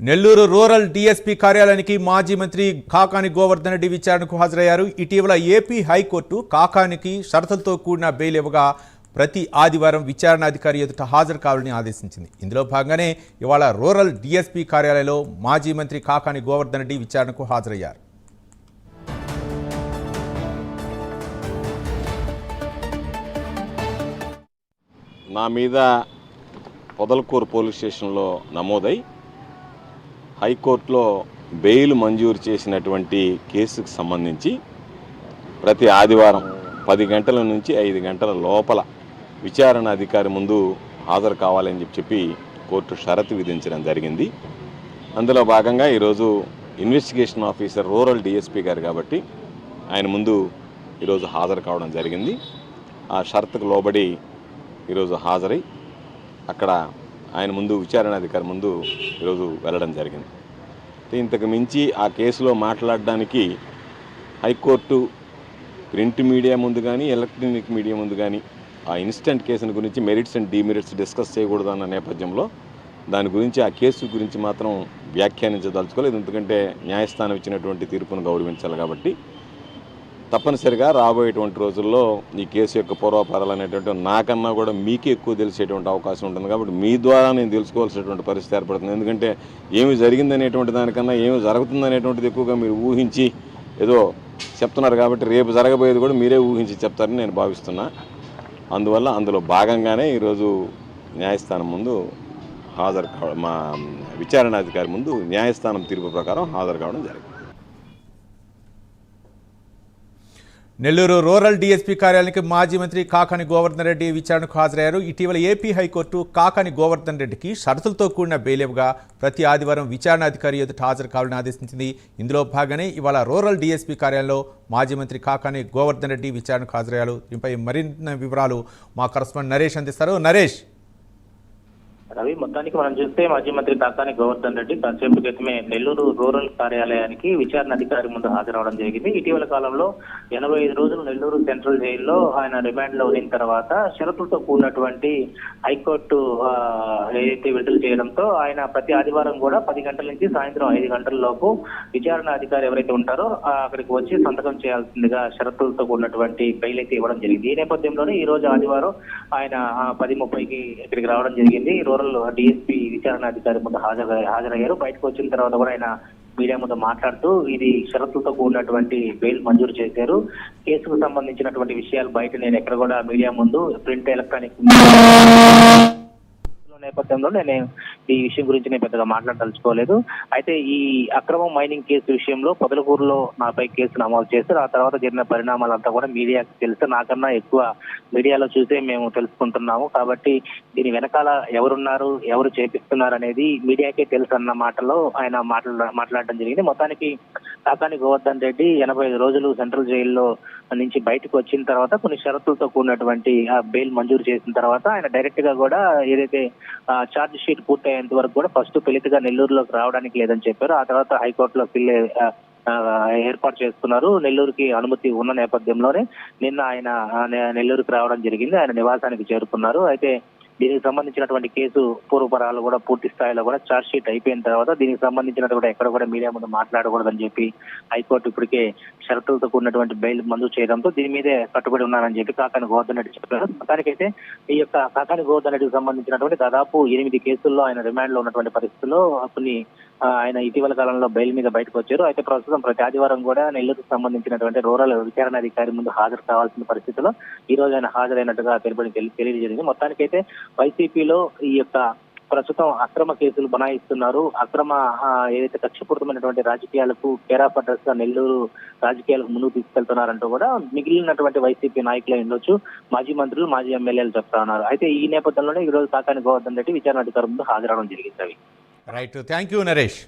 Nellore rural DSP కార్యాలయానికి మాజీ మంత్రి కాకాని గోవర్ధన్ రెడ్డి విచారణకు హాజరయ్యారు. ఇటీవల ఏపీ హైకోర్టు కాకానికి షరతులతో కూడిన బెయిల్ ఇవ్వగా ప్రతి ఆదివారం విచారణాధికారి ఎదుట హాజరు కావాలని ఆదేశించింది. ఇందులో భాగంగానే ఇవాళ రూరల్ డీఎస్పీ కార్యాలయంలో మాజీ మంత్రి కాకాని గోవర్ధన్ రెడ్డి విచారణకు హాజరయ్యారు. నా మీద పొదలకూరు పోలీస్ స్టేషన్లో నమోదై హైకోర్టులో బెయిల్ మంజూరు చేసినటువంటి కేసుకు సంబంధించి ప్రతి ఆదివారం 10 గంటల నుంచి 5 గంటల లోపల విచారణ అధికారి ముందు హాజరు కావాలని చెప్పి కోర్టు షరతు విధించడం జరిగింది. అందులో భాగంగా ఈరోజు ఇన్వెస్టిగేషన్ ఆఫీసర్ రూరల్ డిఎస్పీ గారు కాబట్టి ఆయన ముందు ఈరోజు హాజరు కావడం జరిగింది. ఆ షరతుకు లోబడి ఈరోజు హాజరై అక్కడ ఆయన ముందు విచారణాధికారి ముందు ఈరోజు వెళ్ళడం జరిగింది. ఇంతకు మించి ఆ కేసులో మాట్లాడడానికి హైకోర్టు ప్రింట్ మీడియా ముందు కానీ ఎలక్ట్రానిక్ మీడియా ముందు కానీ ఆ ఇన్స్టెంట్ కేసుల గురించి మెరిట్స్ అండ్ డిమెరిట్స్ డిస్కస్ చేయకూడదన్న నేపథ్యంలో దాని గురించి ఆ కేసు గురించి మాత్రం వ్యాఖ్యానించదలుచుకోలేదు. ఎందుకంటే న్యాయస్థానం ఇచ్చినటువంటి తీర్పును గౌరవించాలి కాబట్టి తప్పనిసరిగా రాబోయేటువంటి రోజుల్లో ఈ కేసు యొక్క పూర్వాపరాలు అనేటువంటి నాకన్నా కూడా మీకే ఎక్కువ తెలిసేటువంటి అవకాశం ఉంటుంది. కాబట్టి మీ ద్వారా నేను తెలుసుకోవాల్సినటువంటి పరిస్థితి ఏర్పడుతుంది. ఎందుకంటే ఏమి జరిగిందనేటువంటి దానికన్నా ఏమి జరుగుతుందనేటువంటిది ఎక్కువగా మీరు ఊహించి ఏదో చెప్తున్నారు కాబట్టి రేపు జరగబోయేది కూడా మీరే ఊహించి చెప్తారని నేను భావిస్తున్నా. అందువల్ల అందులో భాగంగానే ఈరోజు న్యాయస్థానం ముందు హాజరు కావడం, మా విచారణాధికారి ముందు న్యాయస్థానం తీర్పు ప్రకారం హాజరు కావడం జరిగింది. నెల్లూరు రూరల్ డీఎస్పీ కార్యాలయానికి మాజీ మంత్రి కాకాని గోవర్ధన్ రెడ్డి విచారణకు హాజరయ్యారు. ఇటీవల ఏపీ హైకోర్టు కాకాని గోవర్ధన్ రెడ్డికి షరతులతో కూడిన బెయిల్ ఇవ్వగా ప్రతి ఆదివారం విచారణాధికారి ఎదుట హాజరు కావాలని ఆదేశించింది. ఇందులో భాగంగానే ఇవాళ రూరల్ డీఎస్పీ కార్యాలయంలో మాజీ మంత్రి కాకాని గోవర్ధన్ రెడ్డి విచారణకు హాజరయ్యారు. దీనిపై మరిన్ని వివరాలు మా కరెస్పాండెంట్ నరేష్ అందిస్తారు. నరేష్, రవి, మొత్తానికి మనం చూస్తే మాజీ మంత్రి కాకాని గోవర్ధన్ రెడ్డి కాసేపు క్రితమే నెల్లూరు రూరల్ కార్యాలయానికి విచారణ అధికారి ముందు హాజరవడం జరిగింది. ఇటీవల కాలంలో 85 రోజులు నెల్లూరు సెంట్రల్ జైల్లో ఆయన రిమాండ్ లో ఉన్న తర్వాత షరతులతో కూడినటువంటి హైకోర్టు ఏదైతే విడుదల చేయడంతో ఆయన ప్రతి ఆదివారం కూడా 10 గంటల నుంచి సాయంత్రం 5 గంటల లోపు విచారణ అధికారి ఎవరైతే ఉంటారో అక్కడికి వచ్చి సంతకం చేయాల్సిందిగా షరతులతో కూడినటువంటి బెయిల్ అయితే ఇవ్వడం జరిగింది. ఈ నేపథ్యంలోనే ఈ రోజు ఆదివారం ఆయన 10:30కి ఇక్కడికి రావడం జరిగింది. రూరల్ డిఎస్పీ విచారణాధికారి ముందు హాజరయ్యారు. బయటకు వచ్చిన తర్వాత కూడా ఆయన మీడియా ముందు మాట్లాడుతూ ఇది షరతులతో కూడినటువంటి బెయిల్ మంజూరు చేశారు. కేసుకు సంబంధించినటువంటి విషయాలు బయట నేను ఎక్కడ కూడా మీడియా ముందు ప్రింట్ ఎలక్ట్రానిక్ నేపథ్యంలో నేను ఈ విషయం గురించి నేను పెద్దగా మాట్లాడదలుచుకోలేదు. అయితే ఈ అక్రమ మైనింగ్ కేసు విషయంలో పొదలకూరులో నాపై కేసు నమోదు చేశారు. ఆ తర్వాత జరిగిన పరిణామాలంతా కూడా మీడియాకి తెలుసు. నాకన్నా ఎక్కువ మీడియాలో చూసే మేము తెలుసుకుంటున్నాము. కాబట్టి దీని వెనకాల ఎవరున్నారు, ఎవరు చేపిస్తున్నారు అనేది మీడియాకే తెలుసు అన్న మాటలో ఆయన మాట్లాడడం జరిగింది. మొత్తానికి కాకాని గోవర్ధన్ రెడ్డి 85 రోజులు సెంట్రల్ జైల్లో నుంచి బయటకు వచ్చిన తర్వాత కొన్ని షరతులతో కూడినటువంటి బెయిల్ మంజూరు చేసిన తర్వాత ఆయన డైరెక్ట్ గా కూడా ఏదైతే ఛార్జ్ షీట్ పూర్తయ్యేంత వరకు కూడా ఫస్ట్ పిలితిగా నెల్లూరులోకి రావడానికి లేదని చెప్పారు. ఆ తర్వాత హైకోర్టులో ఏర్పాటు చేసుకున్నారు. నెల్లూరుకి అనుమతి ఉన్న నేపథ్యంలోనే నిన్న ఆయన నెల్లూరుకి రావడం జరిగింది. ఆయన నివాసానికి చేరుకున్నారు. అయితే దీనికి సంబంధించినటువంటి కేసు పూర్వపరాలు కూడా పూర్తి స్థాయిలో కూడా ఛార్జ్ షీట్ అయిపోయిన తర్వాత దీనికి సంబంధించినటువంటి ఎక్కడ కూడా మీడియా ముందు మాట్లాడకూడదని చెప్పి హైకోర్టు ఇప్పటికే షరతులతో కూడినటువంటి బెయిల్ మంజూరు చేయడంతో దీని మీదే కట్టుబడి ఉన్నారని చెప్పి కాకాని గోవర్ధన్ రెడ్డి చెప్పారు. మొత్తానికైతే ఈ యొక్క కాకాని గోవర్ధన్ రెడ్డికి సంబంధించినటువంటి దాదాపు 8 కేసుల్లో ఆయన రిమాండ్ లో ఉన్నటువంటి పరిస్థితుల్లో కొన్ని ఆయన ఇటీవల కాలంలో బెయిల్ మీద బయటకు వచ్చారు. అయితే ప్రస్తుతం ప్రతి ఆదివారం కూడా నెల్లూరుకు సంబంధించినటువంటి రూరల్ విచారణాధికారి ముందు హాజరు కావాల్సిన పరిస్థితిలో ఈ రోజు ఆయన హాజరైనట్టుగా తెలియజేసింది. మొత్తానికైతే వైసీపీలో ఈ యొక్క ప్రస్తుతం అక్రమ కేసులు బనాయిస్తున్నారు. అక్రమ ఏదైతే కక్షపూరితమైనటువంటి రాజకీయాలకు కేరాఫ్ అడ్రస్ గా నెల్లూరు రాజకీయాలకు ముందుకు తీసుకెళ్తున్నారంటూ కూడా మిగిలినటువంటి వైసీపీ నాయకులే ఉండొచ్చు, మాజీ మంత్రులు, మాజీ ఎమ్మెల్యేలు చెప్తా ఉన్నారు. అయితే ఈ నేపథ్యంలోనే ఈ రోజు కాకాని గోవర్ధన్ రెడ్డి విచారణ అధికారి ముందు హాజరవడం జరిగింది. Right, thank you Naresh.